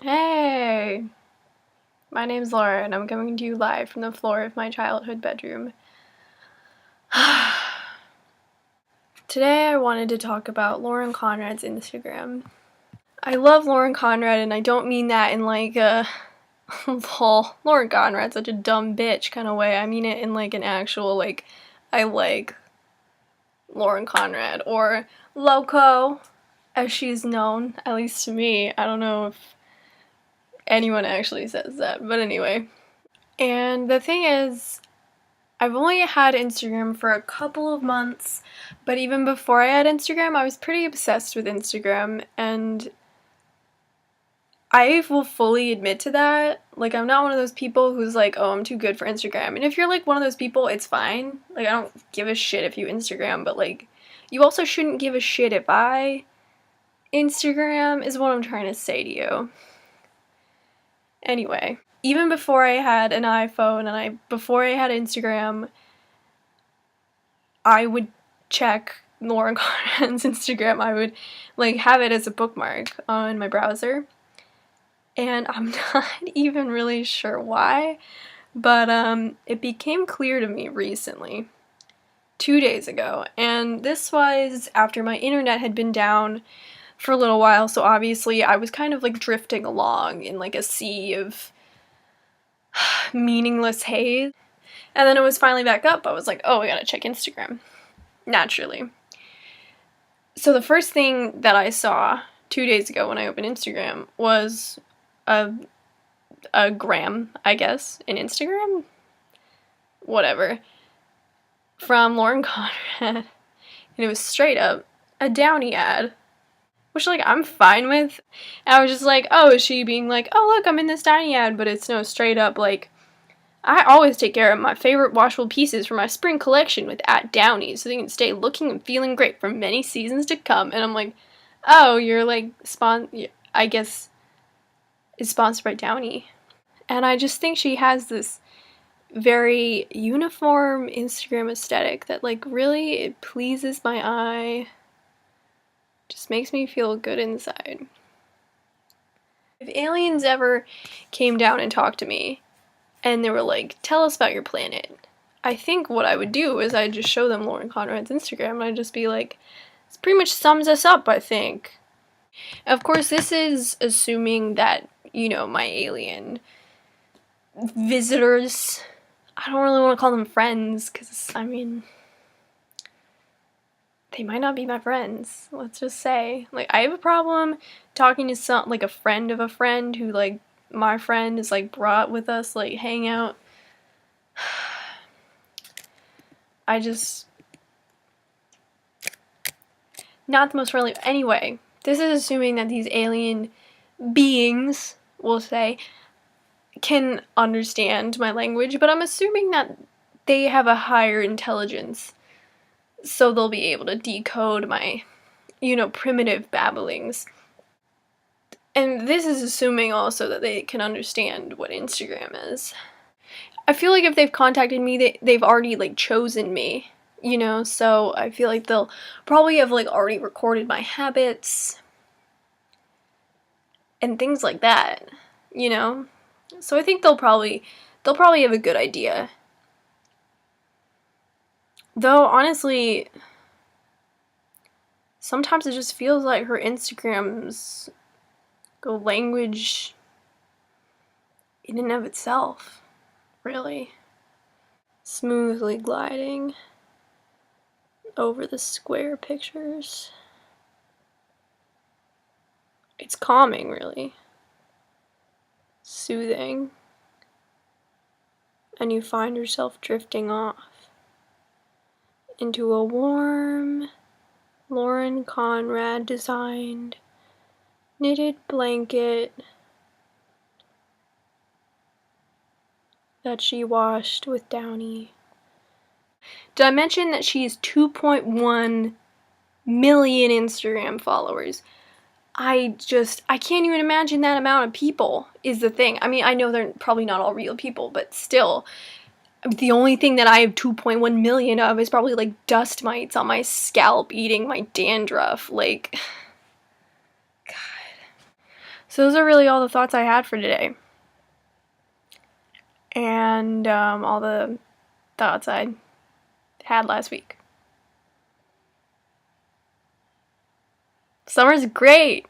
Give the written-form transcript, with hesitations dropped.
Hey, my name's Laura and I'm coming to you live from the floor of my childhood bedroom. Today I wanted to talk about Lauren Conrad's Instagram. I love Lauren Conrad and I don't mean that in like a lol, Lauren Conrad's such a dumb bitch kind of way. I mean it in like an actual like I like Lauren Conrad or Loco as she's known, at least to me. I don't know if anyone actually says that, but anyway. And the thing is, I've only had Instagram for a couple of months, but even before I had Instagram, I was pretty obsessed with Instagram, and I will fully admit to that. Like, I'm not one of those people who's like, oh, I'm too good for Instagram. And if you're like one of those people, it's fine. Like, I don't give a shit if you Instagram, but like, you also shouldn't give a shit if I Instagram, is what I'm trying to say to you. Anyway, even before I had an iPhone and before I had Instagram, I would check Lauren Conrad's Instagram. I would like have it as a bookmark on my browser. And I'm not even really sure why, but it became clear to me recently, 2 days ago, and this was after my internet had been down for a little while, so obviously I was kind of like drifting along in like a sea of meaningless haze. And then it was finally back up. I was like, oh, I gotta check Instagram. Naturally. So the first thing that I saw 2 days ago when I opened Instagram was a gram, I guess, an Instagram? Whatever. From Lauren Conrad. And it was straight up a Downy ad. Which, like, I'm fine with. And I was just like, oh, is she being like, oh, look, I'm in this Downy ad, but it's no straight up, like, I always take care of my favorite washable pieces for my spring collection with @Downy so they can stay looking and feeling great for many seasons to come. And I'm like, oh, you're like, I guess it's sponsored by Downy. And I just think she has this very uniform Instagram aesthetic that like really it pleases my eye. Just makes me feel good inside. If aliens ever came down and talked to me, and they were like, tell us about your planet, I think what I would do is I'd just show them Lauren Conrad's Instagram, and I'd just be like, this pretty much sums us up, I think. Of course, this is assuming that, you know, my alien visitors, I don't really want to call them friends, because, I mean, they might not be my friends, let's just say. Like, I have a problem talking to like, a friend of a friend who, like, my friend is like brought with us, like hang out. I just not the most friendly. Anyway, this is assuming that these alien beings, we'll say, can understand my language, but I'm assuming that they have a higher intelligence, so they'll be able to decode my, you know, primitive babblings. And this is assuming also that they can understand what Instagram is. I feel like if they've contacted me, they've already, like, chosen me, you know? So I feel like they'll probably have, like, already recorded my habits and things like that, you know? So I think they'll probably have a good idea. Though, honestly, sometimes it just feels like her Instagram's language in and of itself, really. Smoothly gliding over the square pictures. It's calming, really. Soothing. And you find yourself drifting off into a warm, Lauren Conrad designed knitted blanket that she washed with Downy. Did I mention that she's 2.1 million Instagram followers? I can't even imagine that amount of people is the thing. I mean, I know they're probably not all real people, but still, the only thing that I have 2.1 million of is probably like dust mites on my scalp eating my dandruff. Like, God. So those are really all the thoughts I had for today. And all the thoughts I had last week. Summer's great!